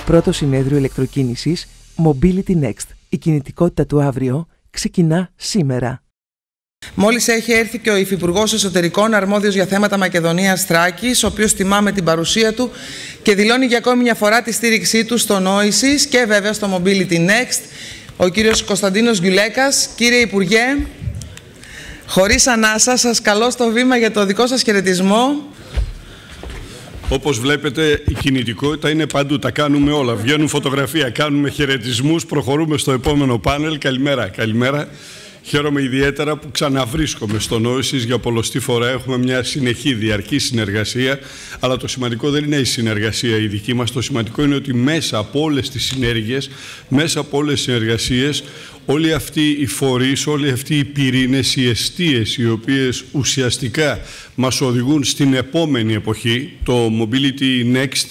Πρώτο συνέδριο ηλεκτροκίνησης Mobility Next. Η κινητικότητα του αύριο ξεκινά σήμερα. Μόλις έχει έρθει και ο Υφυπουργός Εσωτερικών αρμόδιος για θέματα Μακεδονίας Θράκης, ο οποίος τιμά με την παρουσία του και δηλώνει για ακόμη μια φορά τη στήριξή του στο Νόησις και βέβαια στο Mobility Next, ο κύριος Κωνσταντίνος Γκιουλέκας. Κύριε Υπουργέ, χωρίς ανάσα, σας καλώ στο βήμα για το δικό σας χαιρετισμό. Όπως βλέπετε, η κινητικότητα είναι παντού. Τα κάνουμε όλα. Βγαίνουν φωτογραφία, κάνουμε χαιρετισμούς, προχωρούμε στο επόμενο πάνελ. Καλημέρα. Καλημέρα. Χαίρομαι ιδιαίτερα που ξαναβρίσκομαι στο Νόησις για πολλοστή φορά. Έχουμε μια συνεχή διαρκή συνεργασία. Αλλά το σημαντικό δεν είναι η συνεργασία η δική μας. Το σημαντικό είναι ότι μέσα από όλες τις συνέργειες, μέσα από όλες τις συνεργασίες, όλοι αυτοί οι φορείς, όλοι αυτοί οι πυρήνες, οι εστίες, οι οποίες ουσιαστικά μας οδηγούν στην επόμενη εποχή, το Mobility Next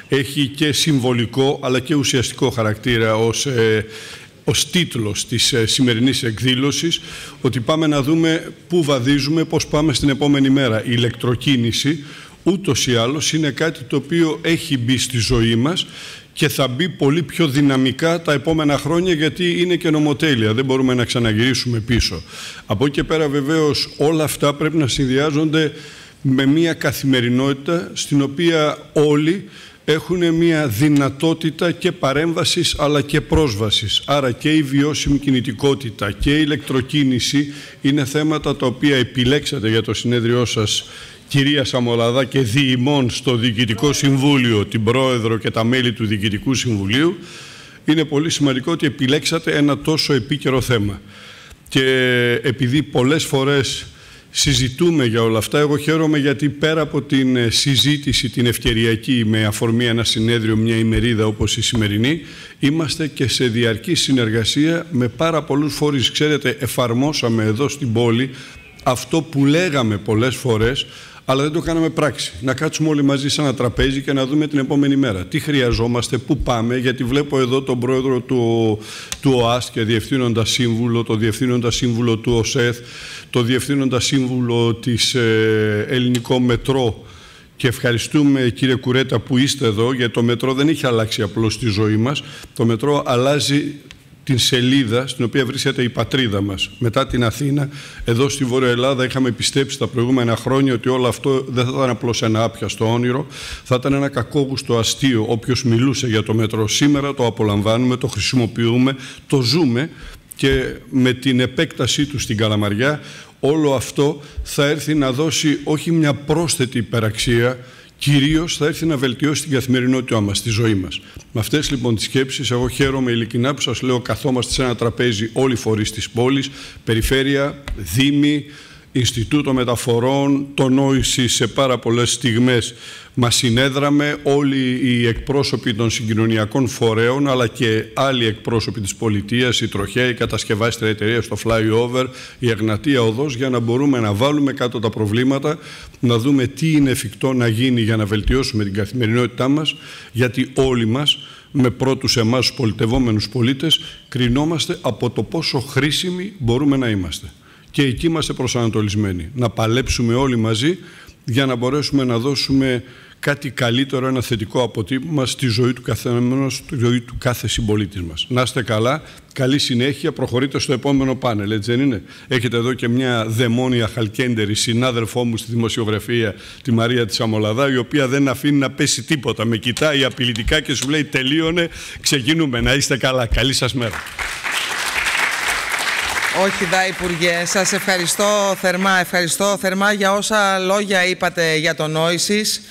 έχει και συμβολικό αλλά και ουσιαστικό χαρακτήρα ως τίτλος της σημερινής εκδήλωσης, ότι πάμε να δούμε πού βαδίζουμε, πώς πάμε στην επόμενη μέρα. Η ηλεκτροκίνηση ούτως ή άλλως είναι κάτι το οποίο έχει μπει στη ζωή μας και θα μπει πολύ πιο δυναμικά τα επόμενα χρόνια, γιατί είναι και νομοτέλεια, δεν μπορούμε να ξαναγυρίσουμε πίσω. Από εκεί και πέρα βεβαίως όλα αυτά πρέπει να συνδυάζονται με μια καθημερινότητα στην οποία όλοι έχουν μια δυνατότητα και παρέμβασης αλλά και πρόσβασης. Άρα και η βιώσιμη κινητικότητα και η ηλεκτροκίνηση είναι θέματα τα οποία επιλέξατε για το συνέδριό σας, κυρία Σαμολαδά, και διημών στο Διοικητικό Συμβούλιο, την Πρόεδρο και τα μέλη του Διοικητικού Συμβουλίου. Είναι πολύ σημαντικό ότι επιλέξατε ένα τόσο επίκαιρο θέμα. Και επειδή πολλές φορές συζητούμε για όλα αυτά, εγώ χαίρομαι γιατί πέρα από την συζήτηση την ευκαιριακή με αφορμή ένα συνέδριο, μια ημερίδα όπως η σημερινή, είμαστε και σε διαρκή συνεργασία με πάρα πολλούς φορείς. Ξέρετε, εφαρμόσαμε εδώ στην πόλη αυτό που λέγαμε πολλές φορές, αλλά δεν το κάναμε πράξη. Να κάτσουμε όλοι μαζί σε ένα τραπέζι και να δούμε την επόμενη μέρα. Τι χρειαζόμαστε, πού πάμε, γιατί βλέπω εδώ τον πρόεδρο του ΟΑΣ και διευθύνοντα σύμβουλο, το διευθύνοντα σύμβουλο του ΟΣΕΘ, το διευθύνοντα σύμβουλο της Ελληνικό Μετρό. Και ευχαριστούμε, κύριε Κουρέτα, που είστε εδώ, γιατί το μετρό δεν έχει αλλάξει απλώς τη ζωή μας. Το μετρό αλλάζει την σελίδα στην οποία βρίσκεται η πατρίδα μας. Μετά την Αθήνα, εδώ στη Βόρεια Ελλάδα, είχαμε πιστέψει τα προηγούμενα χρόνια ότι όλο αυτό δεν θα ήταν απλώς ένα άπιαστο όνειρο, θα ήταν ένα κακόγουστο αστείο. Όποιος μιλούσε για το μέτρο σήμερα το απολαμβάνουμε, το χρησιμοποιούμε, το ζούμε, και με την επέκτασή του στην Καλαμαριά όλο αυτό θα έρθει να δώσει όχι μια πρόσθετη υπεραξία, κυρίως θα έρθει να βελτιώσει την καθημερινότητά μας, τη ζωή μας. Με αυτές λοιπόν τις σκέψεις, εγώ χαίρομαι ειλικρινά που σας λέω, καθόμαστε σε ένα τραπέζι όλοι οι φορείς της πόλης, περιφέρεια, δήμοι, Ινστιτούτο Μεταφορών, το Νόησις σε πάρα πολλές στιγμές μας συνέδραμε, όλοι οι εκπρόσωποι των συγκοινωνιακών φορέων, αλλά και άλλοι εκπρόσωποι της πολιτείας, η Τροχέα, η κατασκευάστρια εταιρεία στο Flyover, η Εγνατία Οδός, για να μπορούμε να βάλουμε κάτω τα προβλήματα, να δούμε τι είναι εφικτό να γίνει για να βελτιώσουμε την καθημερινότητά μας, γιατί όλοι μας, με πρώτους εμάς τους πολιτευόμενους πολίτες, κρινόμαστε από το πόσο χρήσιμοι μπορούμε να είμαστε. Και εκεί είμαστε προσανατολισμένοι. Να παλέψουμε όλοι μαζί για να μπορέσουμε να δώσουμε κάτι καλύτερο, ένα θετικό αποτύπωμα στη ζωή του καθενός, στη ζωή του κάθε συμπολίτη μας. Να είστε καλά, καλή συνέχεια, προχωρείτε στο επόμενο πάνελ, έτσι δεν είναι? Έχετε εδώ και μια δαιμόνια χαλκέντερη συνάδελφό μου στη δημοσιογραφία, τη Μαρία τη Σαμολαδά, η οποία δεν αφήνει να πέσει τίποτα. Με κοιτάει απειλητικά και σου λέει τελείωνε, ξεκινούμε. Να είστε καλά, καλή σας μέρα. Όχι δα, Υπουργέ, σας ευχαριστώ θερμά για όσα λόγια είπατε για το Νόησις.